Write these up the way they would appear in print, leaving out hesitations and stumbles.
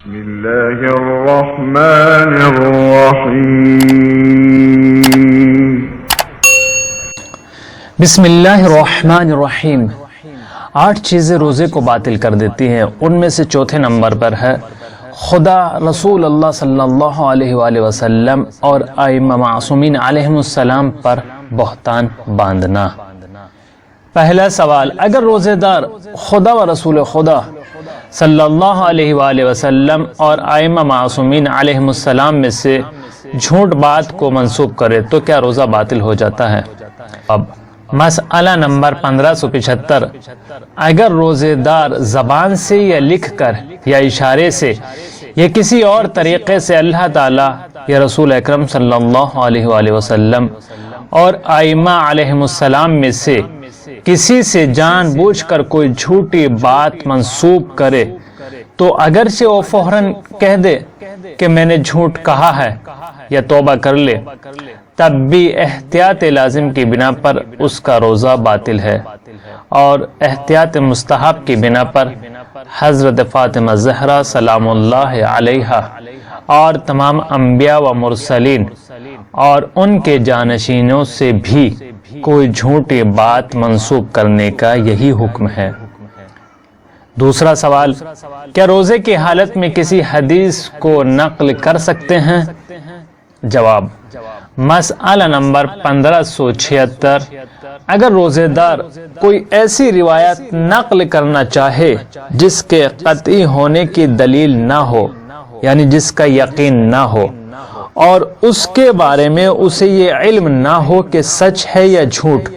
بسم الله الرحمن الرحيم بسم اللہ الرحمن الرحیم۔ 8 چیزیں روزے کو باطل کر دیتی ہیں، ان میں سے چوتھے نمبر پر ہے خدا، رسول اللہ صلی اللہ علیہ وآلہ وسلم اور ائمہ معصومین علیہم السلام پر بہتان باندھنا۔ پہلا سوال، اگر روزے دار خدا و رسول خدا صلی اللہ علیہ وآلہ وسلم اور ائمہ معصومین علیہم السلام میں سے جھوٹ بات کو منسوب کرے تو کیا روزہ باطل ہو جاتا ہے؟ اب مسئلہ نمبر 1575، اگر روزے دار زبان سے یا لکھ کر یا اشارے سے یا کسی اور طریقے سے اللہ تعالیٰ یا رسول اکرم صلی اللہ علیہ وآلہ وسلم اور ائمہ علیہم السلام میں سے کسی سے جان بوجھ کر کوئی جھوٹی بات منسوب کرے تو اگرچہ وہ فوراً کہہ دے کہ میں نے جھوٹ کہا ہے یا توبہ کر لے، تب بھی احتیاط لازم کی بنا پر اس کا روزہ باطل ہے، اور احتیاط مستحب کی بنا پر حضرت فاطمہ زہرا سلام اللہ علیہا اور تمام انبیاء و مرسلین اور ان کے جانشینوں سے بھی کوئی جھوٹی بات منسوب کرنے کا یہی حکم ہے۔ دوسرا سوال، کیا روزے کی حالت میں کسی حدیث کو نقل کر سکتے ہیں؟ جواب، مسئلہ نمبر 1576، اگر روزے دار کوئی ایسی روایت نقل کرنا چاہے جس کے قطعی ہونے کی دلیل نہ ہو، یعنی جس کا یقین نہ ہو، اور اس کے بارے میں اسے یہ علم نہ ہو کہ سچ ہے یا جھوٹ،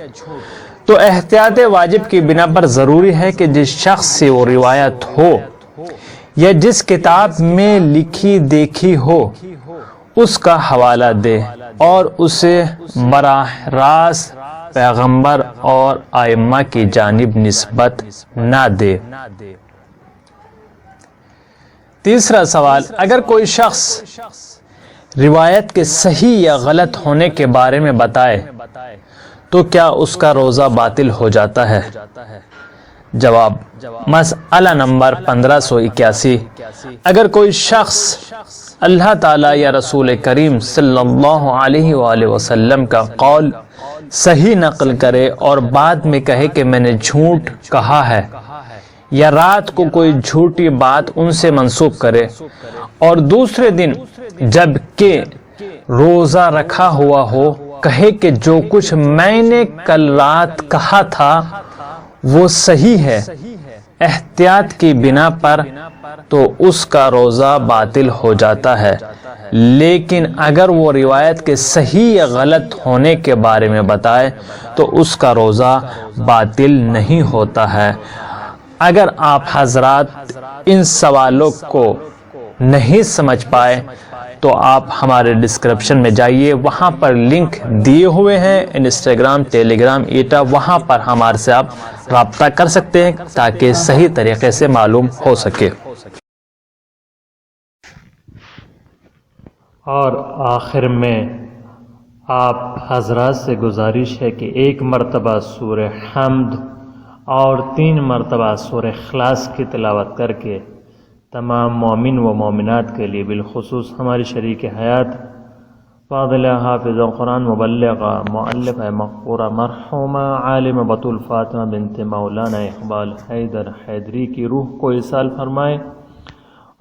تو احتیاط واجب کی بنا پر ضروری ہے کہ جس شخص سے وہ روایت ہو یا جس کتاب میں لکھی دیکھی ہو اس کا حوالہ دے اور اسے براہ راست پیغمبر اور ائمہ کی جانب نسبت نہ دے۔ تیسرا سوال، اگر کوئی شخص روایت کے صحیح یا غلط ہونے کے بارے میں بتائے تو کیا اس کا روزہ باطل ہو جاتا ہے؟ جواب، مسئلہ نمبر 1581، اگر کوئی شخص اللہ تعالیٰ یا رسول کریم صلی اللہ علیہ وآلہ وسلم کا قول صحیح نقل کرے اور بعد میں کہے کہ میں نے جھوٹ کہا ہے، یا رات کو کوئی جھوٹی بات ان سے منسوب کرے اور دوسرے دن جب کہ روزہ رکھا ہوا ہو کہے کہ جو کچھ میں نے کل رات کہا تھا وہ صحیح ہے احتیاط کی بنا پر، تو اس کا روزہ باطل ہو جاتا ہے، لیکن اگر وہ روایت کے صحیح یا غلط ہونے کے بارے میں بتائے تو اس کا روزہ باطل نہیں ہوتا ہے۔ اگر آپ حضرات ان سوالوں کو نہیں سمجھ پائے تو آپ ہمارے ڈسکرپشن میں جائیے، وہاں پر لنک دیے ہوئے ہیں، انسٹاگرام، ٹیلی گرام، ایٹا، وہاں پر ہمارے سے آپ رابطہ کر سکتے ہیں تاکہ صحیح طریقے سے معلوم ہو سکے۔ اور آخر میں آپ حضرات سے گزارش ہے کہ 1 مرتبہ سورہ حمد اور 3 مرتبہ سورہ اخلاص کی تلاوت کر کے تمام مومن و مومنات کے لیے، بالخصوص ہماری شریک حیات فاضلہ حافظ قرآن مبلغہ مؤلفہ مقبورہ مرحومہ عالم بطول فاطمہ بنت مولانا اقبال حیدر حیدری کی روح کو ایصال فرمائے،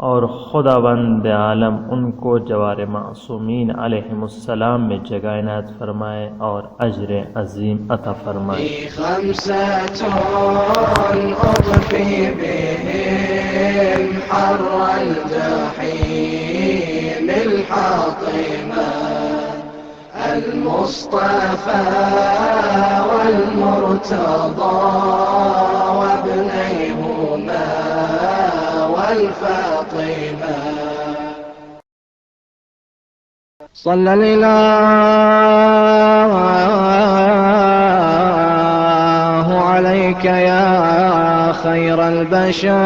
اور خداوند عالم ان کو جوار معصومین علیہم السلام میں جگہ عنایت فرمائے اور اجر عظیم عطا فرمائے۔ حر الجحيم الحاطمة المصطفى والمرتضى وابنيهما والفاطمة صلى الله عليك يا خير البشر